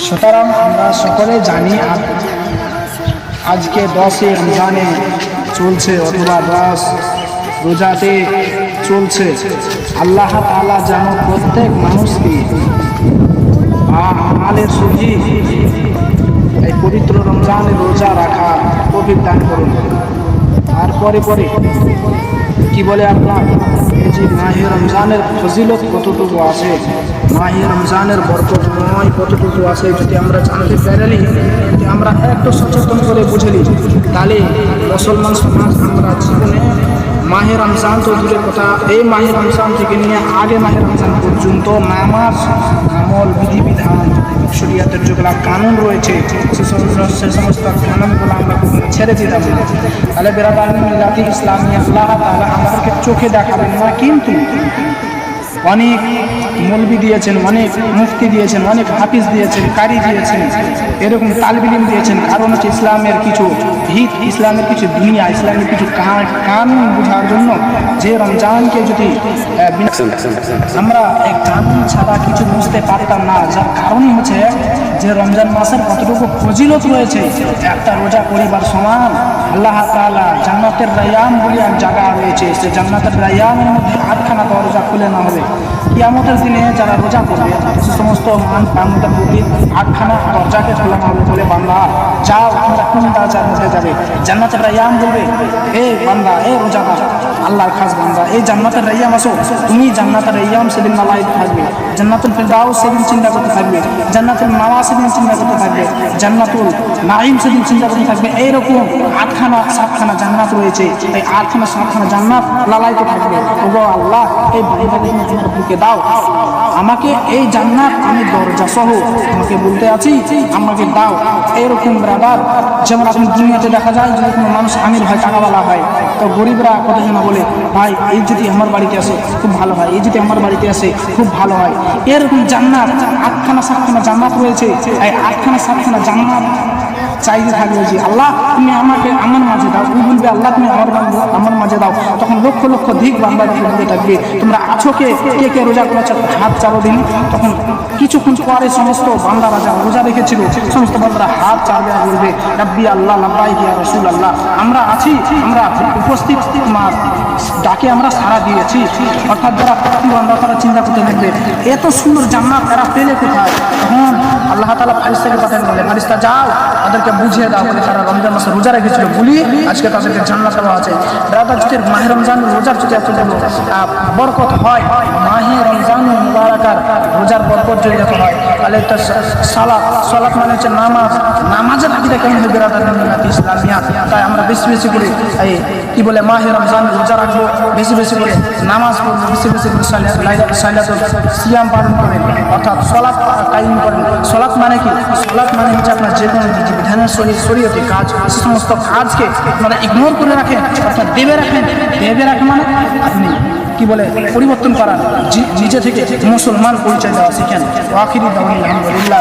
সুতরাং আমরা সকলে জানি আজকে 10 রমজানে চলছে অথবা 10 রোজাতে চলছে। আল্লাহ তাআলা যেন প্রত্যেক মানুষকে আমাদের সুজি এই পবিত্র রমজানে রোজা রাখা তৌফিক দান করুন। আর পরে কি বলে আপনার এই যে মাহে রমজানের ফজিলত কতটুকু আছে, মাহে রমজানের বরকতময় কতটুকু আছে, যদি আমরা জানতে পারি, যদি আমরা একটু সচেতন করে বুঝলি, তাহলে মুসলমান সমাজ আমরা জীবনে মাহে রমজান তো দূরের কথা, এই মাহে রমজান থেকে নিয়ে আগে মাহে রমজান পর্যন্ত নামাজ, আমল, বিধিবিধান, শরিয়াতের যেগুলো কানুন রয়েছে সে সমস্ত কানুনগুলো আমরা ছেড়ে দিতাম না। তাহলে বেরাদার মিল্লাতি ইসলামী আল্লাহ তাআলা আমাদেরকে চোখে দেখাবেন না, কিন্তু অনেক মৌলবি দিয়েছেন, অনেক মুফতি দিয়েছেন, অনেক হাফিজ দিয়েছেন, কারি দিয়েছেন, এরকম তালিব ইলম দিয়েছেন। কারণ হচ্ছে ইসলামের কিছু হিত, ইসলামের কিছু দুনিয়া, ইসলামের কিছু কানুন বোঝার জন্য, যে রমজানকে যদি আমরা এই কানুন ছাড়া কিছু বুঝতে পারতাম না, যার কারণই হচ্ছে যে রমজান মাসের কতটুকু ফজিলত রয়েছে। একটা রোজা পরিবার সমান আল্লাহ তাআলা জান্নাতের রায়্যান বলে এক জায়গা রয়েছে, সে জান্নাতের রায়্যানের মধ্যে 8খানা দরজা খুলে না হবে। কিয়ামতের দিনে যারা রোজা করবে সে সমস্ত বান্দাদের প্রতি 8খানা দরজাকে খোলানো হবে, বলে বান্দা যাও, তোমরা কোন দরজার মধ্যে যাবে? জান্নাতের রায়্যান বলবে, এই বান্দা, এই রোজাদার, আল্লাহর খাস বান্দা, এই জান্নাতের রায়্যান আসো। তুমি জান্নাতের রায়্যান সেদিন মালাইক থাকবে, জান্নাতুল ফিরদাউস সেদিন চিন্তা করতে থাকবে, জান্নাতুল মাওয়া সেদিন চিন্তা করতে থাকবে, জান্নাতুল নাঈম সেদিন চিন্তা করতে থাকবে। এইরকম 8খানা 7খানা জান্নাত রয়েছে, এই 8খানা 7খানা জান্নাত লালাইতে থাকবে। ওগো আল্লাহ, এই বান্দাকে তোমার বুকে দাও, আমাকে এই জান্নাত আমি দরজা সহ আমাকে বলতে আছি, আমাকে দাও। এরকম ব্রাদার, যেমন এখন দুনিয়াতে দেখা যায় যদি কোনো মানুষ আমির হয়, টাকাওয়ালা হয়, তো গরিবরা কতজন বলে, ভাই এই যদি আমার বাড়িতে আসে খুব ভালো হয়, এই যদি আমার বাড়িতে আসে খুব ভালো হয়। এরকম জান্নাত 8খানা 7খানা জান্নাত রয়েছে। এই 8খানা 7খানা জান্নাত চাইতে থাকবে যে আল্লাহ তুমি আমাকে আমার মাঝে দাও। তুমি বলবে আল্লাহ তুমি আমার মাঝে দাও, তখন লক্ষ লক্ষ ধিক বান্দা বলতে থাকবে, তোমরা আছো কে কে রোজা করেছো, হাত চালো দিন। তখন কিছুক্ষণ পরে সমস্ত বান্দারা যা রোজা রেখেছিল সমস্ত বান্দারা হাত চালবে আর বলবে, রাব্বি আল্লাহ লাব্বাইক ইয়া রাসূলুল্লাহ, আমরা আছি, আমরা উপস্থিত, তোমার ডাকে আমরা সাড়া দিয়েছি। অর্থাৎ যারা বান্দা তারা চিন্তা করতে থাকবে, এত সুন্দর জান্নাত তারা পেলে কোথায়? তখন আল্লাহ তাআলা ফেরেশতাকে পাঠান, বলে ফেরেশতা যাও তাদেরকে বুঝিয়ে দাও, বলে তারা রমজান মাসে রোজা রেখেছিল বলি আজকে তাদেরকে জান্নাত দেওয়া আছে। ব্রাদার, যদি মাহে রমজান রোজার যদি এত বরকত হয়, মাহে রমজান মুবারাকার রোজার বরকত যদি এত হয়, তাহলে তো সালাত মানে হচ্ছে নামাজ, নামাজের আকিদা কেমন হবে ব্রাদার মিল্লাত ইসলামিয়া? তাই আমরা বেশি বেশি করে এই কি বলে মাহে রমজান রোজা রাখবো, বেশি বেশি করে নামাজ পড়বো, বেশি বেশি করে সালাতুল সিয়াম পালন করবেন, অর্থাৎ সালাত কায়েম করবেন। সালাত মানে কি? সালাত মানে হচ্ছে আপনার যে কোনো বিধানের শরীয়তে কাজ, সে সমস্ত কাজকে আপনারা ইগনোর করে রাখেন, অর্থাৎ দেবে রাখেন মানে আপনি কি বলে পরিবর্তন করার, নিজে থেকে মুসলমান পরিচয় দেওয়া শিখেন। আখিরি দাওয়ানি আলহামদুলিল্লাহ।